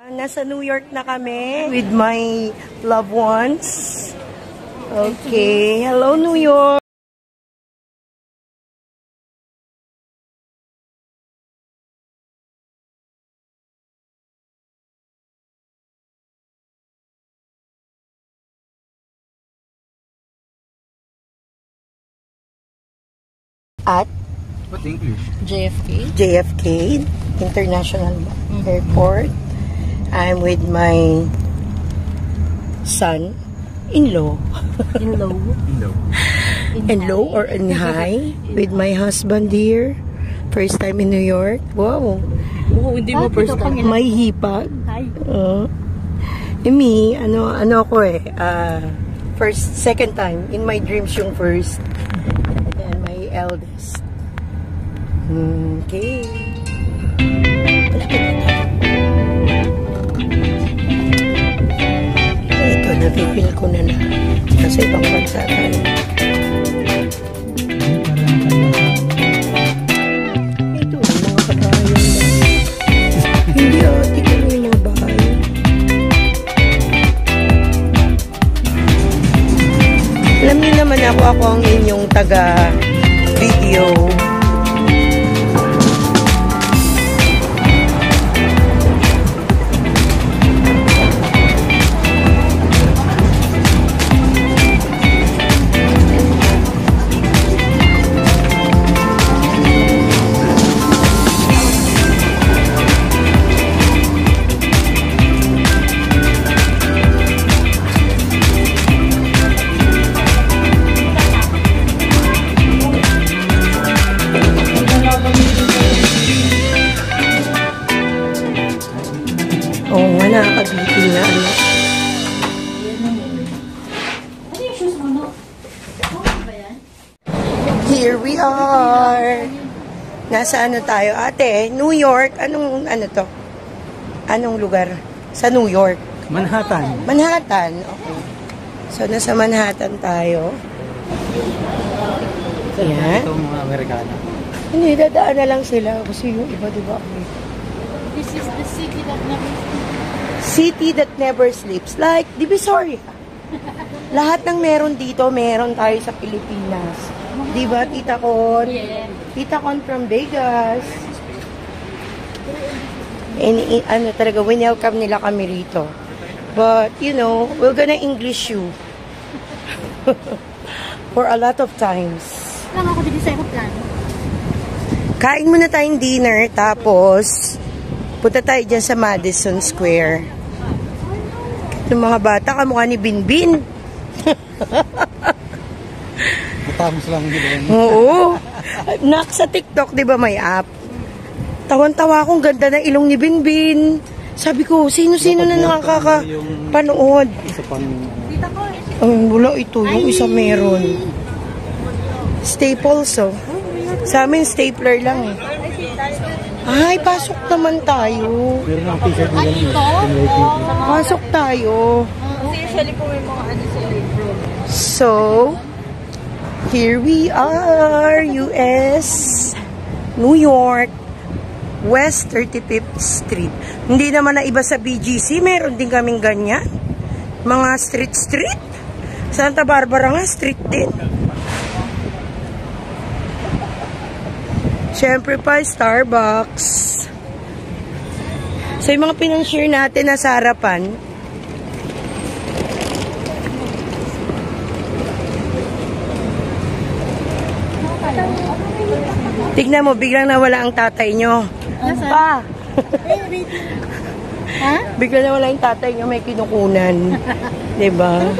Nasa New York na kami with my loved ones. Okay, hello New York! At what English? JFK International Airport. I'm with my son-in-law. In-law or in-high with my husband here. First time in New York. Wow. Hindi mo first time. May hipag. Me, ano ako second time. In my dreams yung first. And my eldest. Okay. Ito, napipil ko na kasi ibang bansa tayo. Ito, mga kabayan na. Hindi tignan mo yung mga bahay. Alam niyo naman ako ang inyong taga-video. Oo nga, nakakabitin na ano. Here we are. Nasa ano tayo? Ate, New York. Anong ano to? Anong lugar? Sa New York? Manhattan. Manhattan, okay. So, nasa Manhattan tayo. Ayan. Ito mga Amerikano. Hindi, dadaan na lang sila. Kasi yung iba, diba? This is the city that never sleeps. City that never sleeps. Like, Divisoria. Lahat ng meron dito, meron tayo sa Pilipinas. Diba, Tita Con? Yeah. Tita Con from Vegas. And, ano talaga, welcome nila kami rito. But, you know, we're gonna English you. For a lot of times. Lang ako dito sa aeroplano. Kain muna tayong dinner, tapos punta tayo dyan sa Madison Square. Yung mga bata, kamukha ni Binbin. Matamos lang nila. Oo. Sa TikTok, di ba may app? Tawan-tawa akong ganda ng ilong ni Binbin. Sabi ko, sino-sino na nakakapanood? Isa pang... Wala ito. Yung isa meron. Staples, oh. Sa amin, stapler lang eh. Ay, pasok naman tayo. Meron ang t-shirt nila. Pasok tayo. Usually po may mga ano sa libro. So, here we are, US, New York, West 35th Street. Hindi naman na iba sa BGC, meron din kaming ganyan. Mga street. Santa Barbara nga, street din. Siyempre pa, Starbucks. So, yung mga pinang-share natin na sa harapan. Tignan mo, biglang nawala ang tatay nyo. Pa! Ha? Biglang nawala yung tatay nyo, may kinukunan. Diba?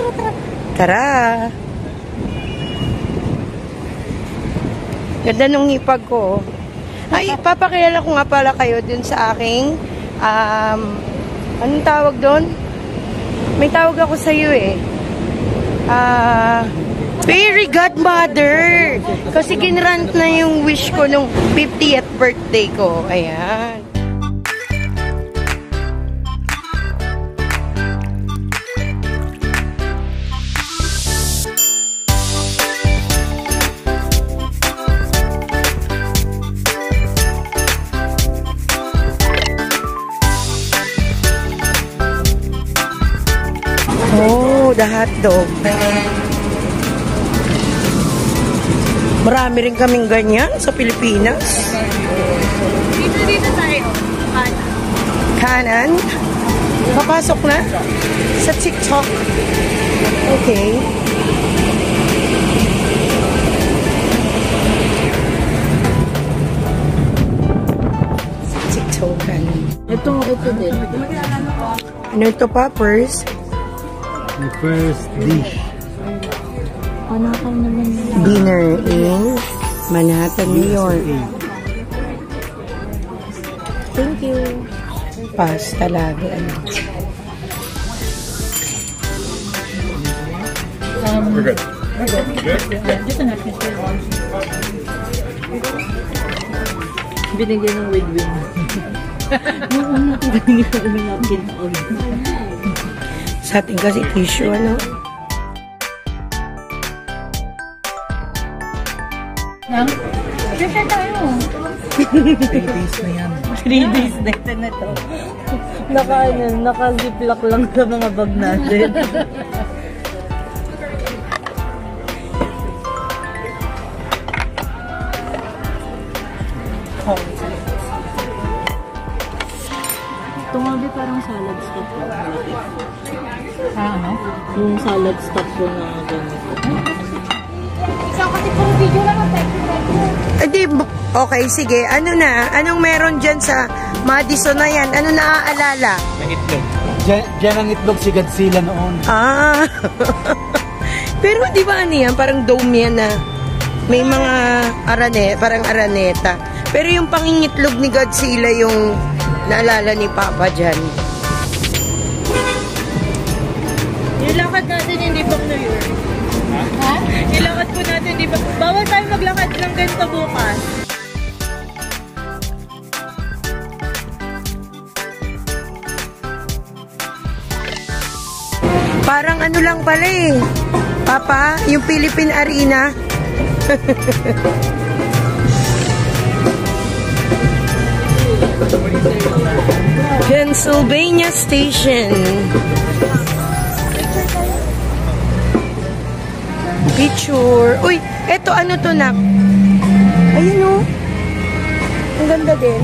Tara! Ganda nung hipag ko. Ay, papakilala ko nga pala kayo dun sa aking anong tawag doon? May tawag ako sa iyo eh. Fairy godmother. Kasi ginrant na yung wish ko nung 50th birthday ko. Ayan. the hotdog. Marami rin kaming ganyan sa Pilipinas. Dito tayo. Kanan. Papasok na sa TikTok. Okay. Sa TikTokan. Ito din. Ano ito, Poppers? My first dish. Panakan naman nila. Dinner in Manhattan, New York. Thank you. Pasta lagi. Ano. We're good. Just a napkin. Binigyan ng wig-wig. Nung una ko binigyan ng napkin. Sa atin kasi tissue, ano? Prepare tayo. 3 days na yan. 3 days na to. Naka-ziplock lang sa mga bag natin. Ito nga ba parang salad stuff po. Ano? Yung salad stuff po na ganito. Isang kasi puro video lang ang Okay, sige. Ano na? Anong meron dyan sa Madison na yan? Ano naaalala? Ang itlog. Diyan ang itlog si Godzilla noon. Ah. Pero di ba ano yan? Parang dome yan na may mga parang araneta. Pero yung pangingitlog ni Godzilla yung naalala ni Papa dyan. Yung lakad natin hindi pa New York. Ha? Yung lakad po natin hindi pa. Bawal tayo maglakad ng ganito bukas. Parang ano lang pala eh. Papa, yung Philippine Arena. Pennsylvania Station. Picture. Uy, eto ano to na? Ayun o. Ang ganda din.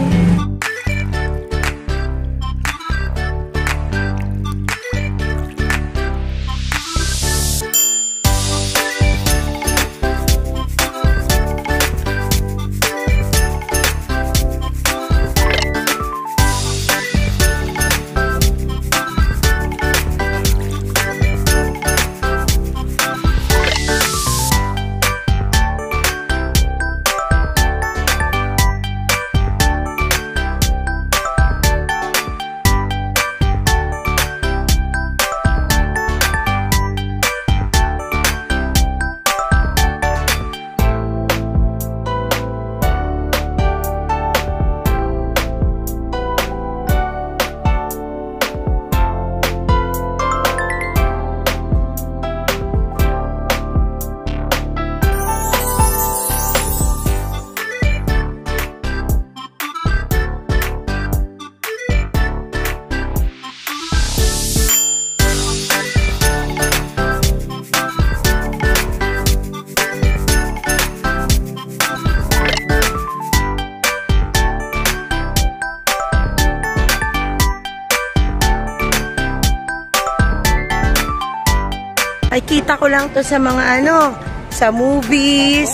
Ay, kita ko lang to sa mga ano, sa movies,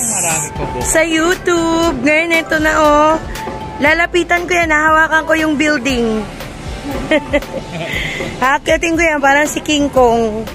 sa YouTube. Ngayon, ito na oh. Lalapitan ko yan, nahawakan ko yung building. Hakatin ko yan, parang si King Kong.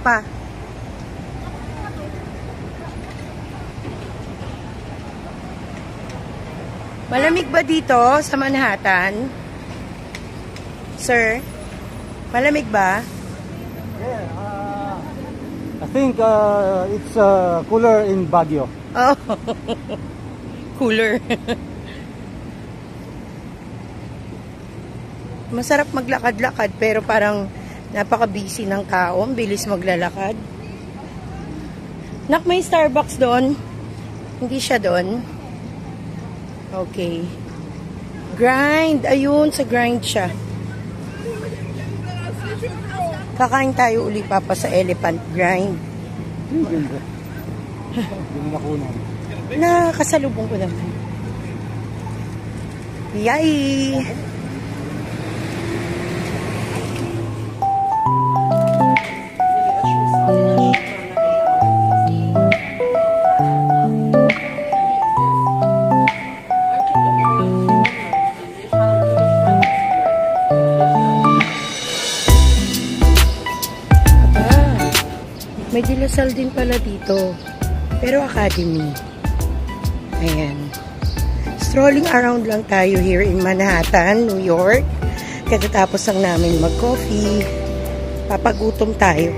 pa. Malamig ba dito sa Manhattan? Sir? Malamig ba? Yeah, I think it's cooler in Baguio. Oh. Cooler. Masarap maglakad-lakad pero parang napaka-busy ng tao. Bilis maglalakad. Nak, may Starbucks doon. Hindi siya doon. Okay. Grind. Ayun, sa grind siya. Kakain tayo uli papa sa Elephant Grind. Nakasalubong ko naman. Yay! May dilasal din pala dito. Pero academy. Ayan. Strolling around lang tayo here in Manhattan, New York. Katatapos lang namin mag-coffee. Papagutom tayo.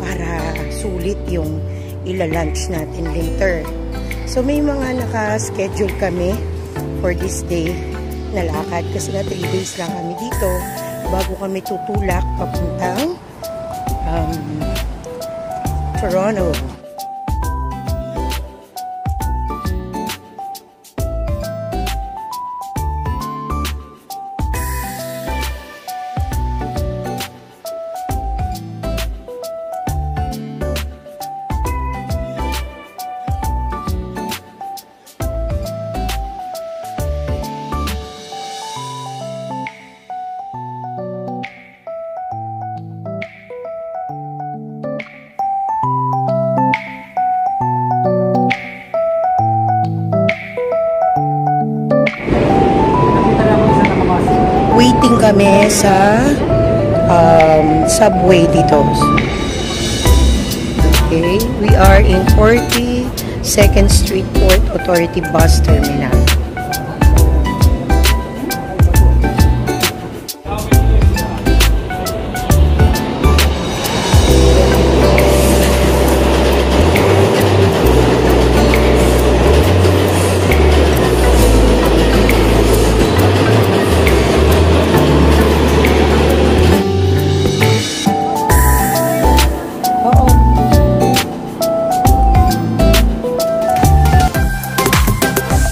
Para sulit yung ila-lunch natin later. So may mga naka-schedule kami for this day na lakad. Kasi na 3 days lang kami dito. Bago kami tutulak papuntang Toronto. Waiting kami sa subway dito. Okay, we are in 42nd Street Port Authority Bus Terminal.